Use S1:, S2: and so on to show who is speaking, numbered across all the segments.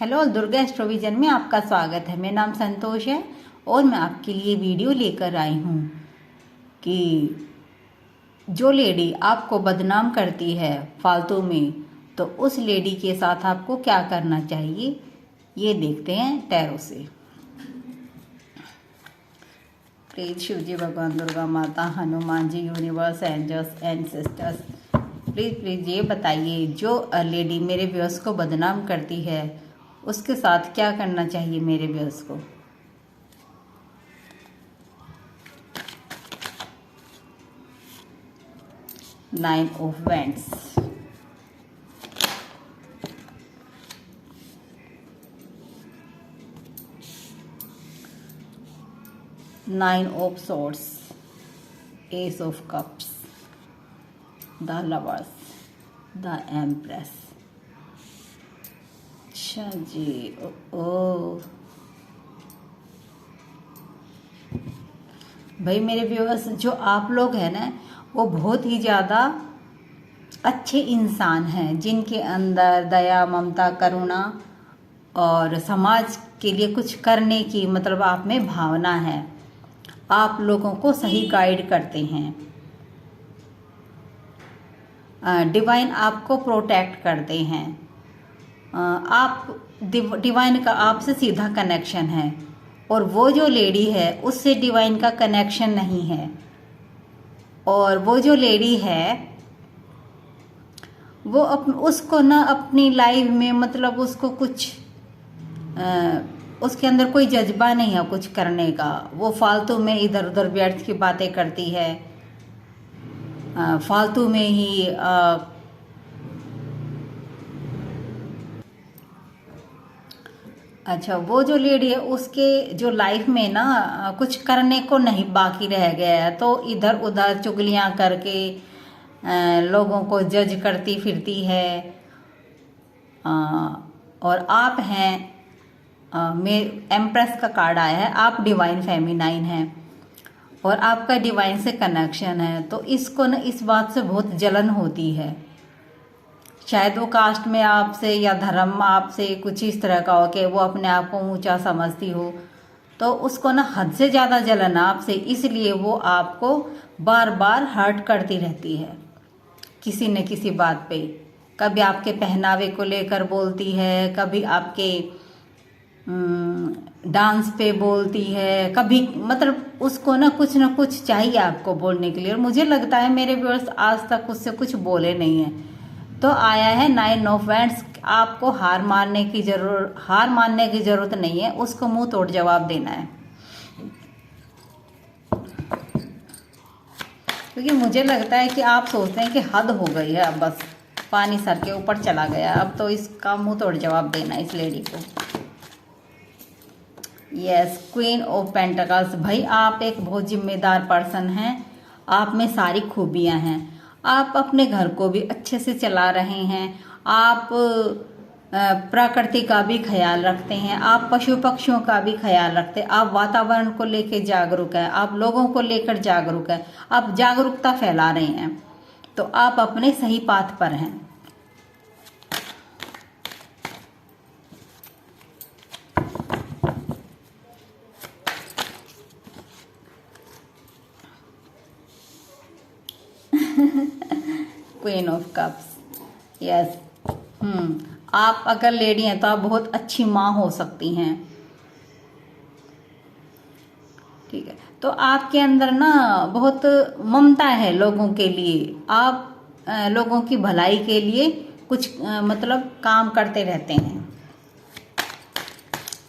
S1: Hello, Durga एस्ट्रोविजन में आपका स्वागत है। मेरा नाम संतोष है और मैं आपके लिए वीडियो लेकर आई हूँ कि जो लेडी आपको बदनाम करती है फालतू में, तो उस लेडी के साथ आपको क्या करना चाहिए, ये देखते हैं टैरो से। प्लीज शिव जी, भगवान, दुर्गा माता, Hanuman ji, universe, angels, ancestors, please ये बताइए, जो लेडी मेरे व्यूअर्स को बदनाम करती है उसके साथ क्या करना चाहिए मेरे व्यूअर्स को। Nine of wands, nine of swords, S of cups, the lovers, the empress. अच्छा जी, ओ भाई मेरे व्यूअर्स, जो आप लोग हैं ना, वो बहुत ही ज़्यादा अच्छे इंसान हैं, जिनके अंदर दया, ममता, करुणा और समाज के लिए कुछ करने की मतलब आप में भावना है। आप लोगों को सही गाइड करते हैं। डिवाइन आपको प्रोटेक्ट करते हैं। आप डिवाइन का आपसे सीधा कनेक्शन है, और वो जो लेडी है उससे डिवाइन का कनेक्शन नहीं है। और वो जो लेडी है वो उसको ना अपनी लाइफ में मतलब उसको कुछ उसके अंदर कोई जज्बा नहीं है कुछ करने का। वो फालतू में इधर उधर व्यर्थ की बातें करती है, फालतू में ही अच्छा, वो जो लेडी है उसके जो लाइफ में ना कुछ करने को नहीं बाकी रह गया है, तो इधर उधर चुगलियां करके लोगों को जज करती फिरती है। और आप हैं एम्प्रेस का कार्ड आया है, आप डिवाइन फेमिनाइन हैं और आपका डिवाइन से कनेक्शन है। तो इसको ना इस बात से बहुत जलन होती है। शायद वो कास्ट में आपसे या धर्म आपसे कुछ इस तरह का हो कि वो अपने आप को ऊंचा समझती हो, तो उसको ना हद से ज़्यादा जलन आपसे, इसलिए वो आपको बार बार हर्ट करती रहती है किसी न किसी बात पे। कभी आपके पहनावे को लेकर बोलती है, कभी आपके डांस पे बोलती है, कभी मतलब उसको ना कुछ चाहिए आपको बोलने के लिए। और मुझे लगता है मेरे व्यूअर्स आज तक उससे कुछ बोले नहीं है। तो आया है नाइन ऑफ वैंड्स। आपको हार मानने की जरूरत नहीं है, उसको मुंह तोड़ जवाब देना है। क्योंकि मुझे लगता है कि आप सोचते हैं कि हद हो गई है, अब बस पानी सर के ऊपर चला गया, अब तो इसका मुंह तोड़ जवाब देना है इस लेडी को। Yes, queen of pentacles. भाई आप एक बहुत जिम्मेदार पर्सन हैं, आप में सारी खूबियां हैं। आप अपने घर को भी अच्छे से चला रहे हैं, आप प्रकृति का भी ख्याल रखते हैं, आप पशु पक्षियों का भी ख्याल रखते हैं, आप वातावरण को लेकर जागरूक हैं, आप लोगों को लेकर जागरूक हैं, आप जागरूकता फैला रहे हैं। तो आप अपने सही पाथ पर हैं। Queen of cups, yes. आप अगर लेडी हैं तो आप बहुत अच्छी माँ हो सकती हैं, ठीक है। तो आपके अंदर ना बहुत ममता है लोगों के लिए। आप लोगों की भलाई के लिए कुछ मतलब काम करते रहते हैं।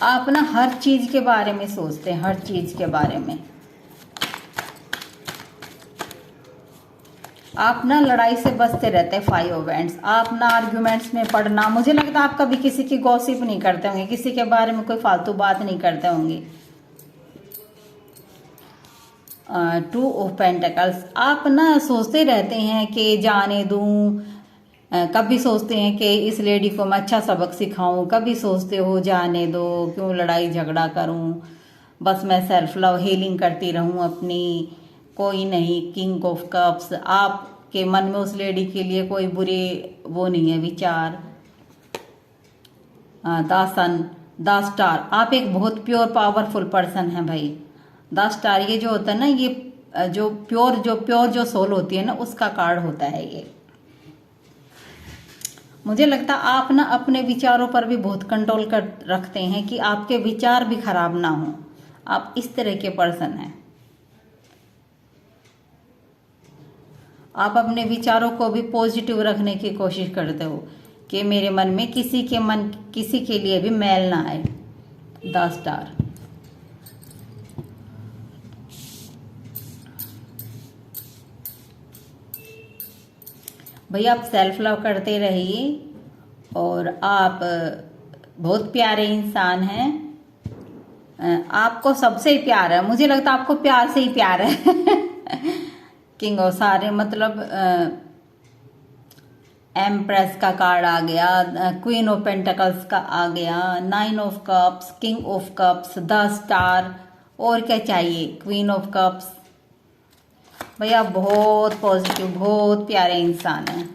S1: आप ना हर चीज के बारे में सोचते हैं, हर चीज के बारे में। आप ना लड़ाई से बचते रहते हैं, फाइव ऑफ वैंड्स। आप ना आर्ग्यूमेंट्स में पड़ना, मुझे लगता है आप कभी किसी की गॉसिप नहीं करते होंगे, किसी के बारे में कोई फालतू बात नहीं करते होंगे। Two of pentacles. आप ना सोचते रहते हैं कि जाने दूं, कभी सोचते हैं कि इस लेडी को मैं अच्छा सबक सिखाऊं, कभी सोचते हो जाने दो, क्यों लड़ाई झगड़ा करूं, बस मैं सेल्फ लव हीलिंग करती रहूं अपनी, कोई नहीं। King of cups. आपके मन में उस लेडी के लिए कोई बुरी वो नहीं है विचार। The sun, the star. आप एक बहुत प्योर पावरफुल पर्सन है भाई। द स्टार ये जो होता है ना, ये जो प्योर जो सोल होती है ना, उसका कार्ड होता है ये। मुझे लगता है आप ना अपने विचारों पर भी बहुत कंट्रोल कर रखते हैं कि आपके विचार भी खराब ना हो। आप इस तरह के पर्सन हैं। आप अपने विचारों को भी पॉजिटिव रखने की कोशिश करते हो कि मेरे मन में किसी के लिए भी मैल ना आए। The star. भैया आप सेल्फ लव करते रहिए और आप बहुत प्यारे इंसान हैं। आपको सबसे प्यार है, मुझे लगता है आपको प्यार से ही प्यार है। किंग ऑफ सारे मतलब एम्प्रेस का कार्ड आ गया, क्वीन ऑफ पेंटिकल्स का आ गया, 9 of cups, king of cups, the star. और क्या चाहिए? Queen of cups. भैया बहुत पॉजिटिव, बहुत प्यारे इंसान हैं।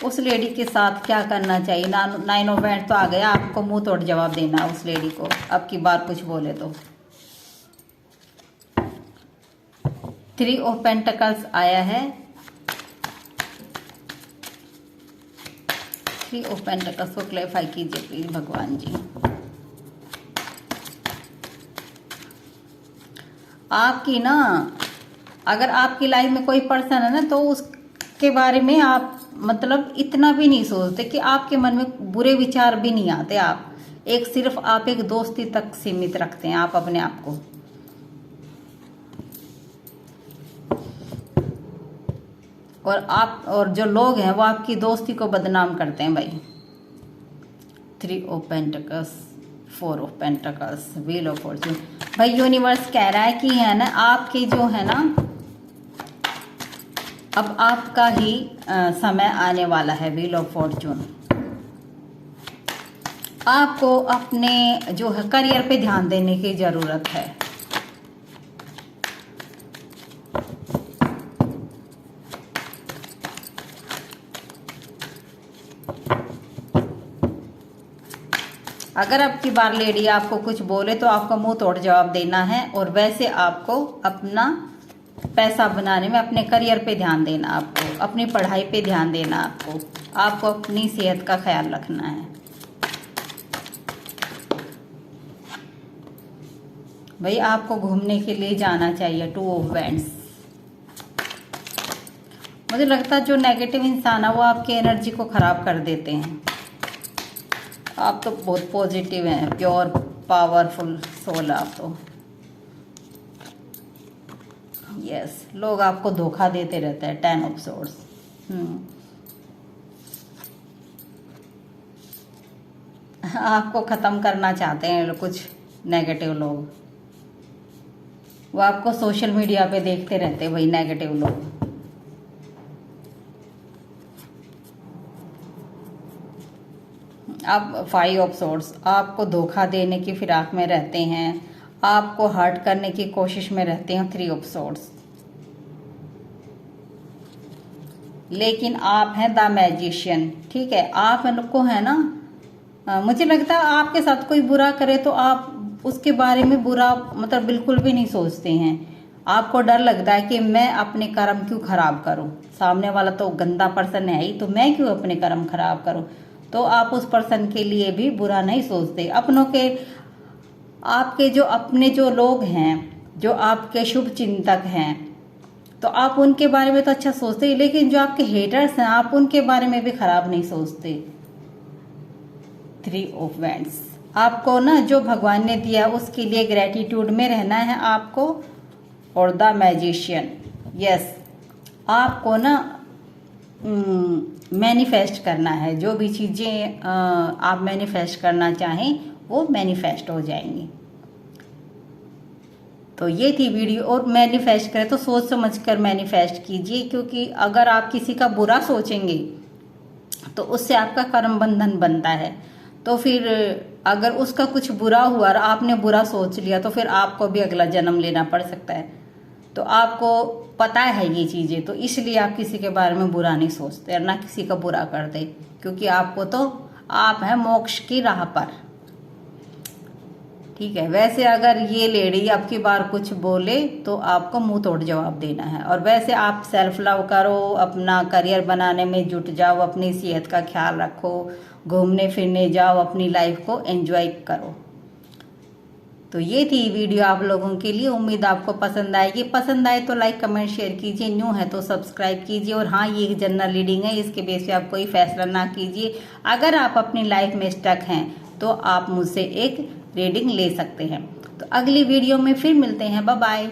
S1: उस लेडी के साथ क्या करना चाहिए? 9 ऑफ वैंड तो आ गया, आपको मुंह तोड़ जवाब देना उस लेडी को, अब की बार कुछ बोले तो। 3 ऑफ पेंटिकल्स आया है। 3 ऑफ पेंटिकल्स को क्लैरिफाई कीजिए प्लीज भगवान जी। आपकी ना, अगर आपकी लाइफ में कोई पर्सन है ना, तो उसके बारे में आप मतलब इतना भी नहीं सोचते कि आपके मन में बुरे विचार भी नहीं आते। आप सिर्फ आप एक दोस्ती तक सीमित रखते हैं आप अपने आप को। और जो लोग हैं वो आपकी दोस्ती को बदनाम करते हैं भाई। 3 of pentacles, 4 of pentacles, wheel of Fortune. भाई यूनिवर्स कह रहा है कि है ना, आपके जो है ना, अब आपका ही समय आने वाला है। Wheel of Fortune. आपको अपने जो है करियर पे ध्यान देने की जरूरत है। अगर अब की बार लेडी आपको कुछ बोले तो आपको मुंह तोड़ जवाब देना है। और वैसे आपको अपना पैसा बनाने में, अपने करियर पे ध्यान देना, आपको अपनी पढ़ाई पे ध्यान देना, आपको अपनी सेहत का ख्याल रखना है। भाई आपको घूमने के लिए जाना चाहिए। 2 ऑफ वैंड्स। मुझे लगता है जो नेगेटिव इंसान है वो आपकी एनर्जी को खराब कर देते हैं। आप तो बहुत पॉजिटिव हैं, प्योर पावरफुल सोल आप तो। यस, लोग आपको धोखा देते रहते हैं। 10 ऑफ सोर्ड्स। आपको खत्म करना चाहते हैं कुछ नेगेटिव लोग। वो आपको सोशल मीडिया पे देखते रहते हैं वही नेगेटिव लोग। अब 5 ऑफ सोर्ड्स। आपको धोखा देने की फिराक में रहते हैं, आपको हर्ट करने की कोशिश में रहते हैं। 3 ऑफ सोर्ड्स। लेकिन आप हैं द मैजिशियन। ठीक है, आप को है ना, मुझे लगता है आपके साथ कोई बुरा करे तो आप उसके बारे में बुरा मतलब बिल्कुल भी नहीं सोचते हैं। आपको डर लगता है कि मैं अपने कर्म क्यों खराब करूं, सामने वाला तो गंदा पर्सन है ही, तो मैं क्यों अपने कर्म खराब करूं। तो आप उस पर्सन के लिए भी बुरा नहीं सोचते। अपनों के, आपके जो अपने जो लोग हैं, जो आपके शुभ चिंतक हैं, तो आप उनके बारे में तो अच्छा सोचते ही, लेकिन जो आपके हेटर्स हैं आप उनके बारे में भी खराब नहीं सोचते। 3 ऑफ वैंड्स। आपको ना जो भगवान ने दिया उसके लिए ग्रेटिट्यूड में रहना है आपको। और द मैजिशियन। यस, आपको ना मैनिफेस्ट करना है। जो भी चीज़ें आप मैनिफेस्ट करना चाहें वो मैनिफेस्ट हो जाएंगी। तो ये थी वीडियो। और मैनिफेस्ट करें तो सोच समझ कर मैनिफेस्ट कीजिए, क्योंकि अगर आप किसी का बुरा सोचेंगे तो उससे आपका कर्म बंधन बनता है। तो फिर अगर उसका कुछ बुरा हुआ और आपने बुरा सोच लिया तो फिर आपको भी अगला जन्म लेना पड़ सकता है। तो आपको पता है ये चीज़ें, तो इसलिए आप किसी के बारे में बुरा नहीं सोचते और ना किसी का बुरा करते, क्योंकि आपको तो आप हैं मोक्ष की राह पर। ठीक है। वैसे अगर ये लेडी आपकी बार कुछ बोले तो आपको मुंह तोड़ जवाब देना है। और वैसे आप सेल्फ लव करो, अपना करियर बनाने में जुट जाओ, अपनी सेहत का ख्याल रखो, घूमने फिरने जाओ, अपनी लाइफ को एंजॉय करो। तो ये थी वीडियो आप लोगों के लिए। उम्मीद आपको पसंद आएगी। पसंद आए तो लाइक कमेंट शेयर कीजिए, न्यू है तो सब्सक्राइब कीजिए। और हाँ, ये जनरल रीडिंग है, इसके बेस पे आप कोई फैसला ना कीजिए। अगर आप अपनी लाइफ में स्टक हैं तो आप मुझसे एक रीडिंग ले सकते हैं। तो अगली वीडियो में फिर मिलते हैं। Bye bye.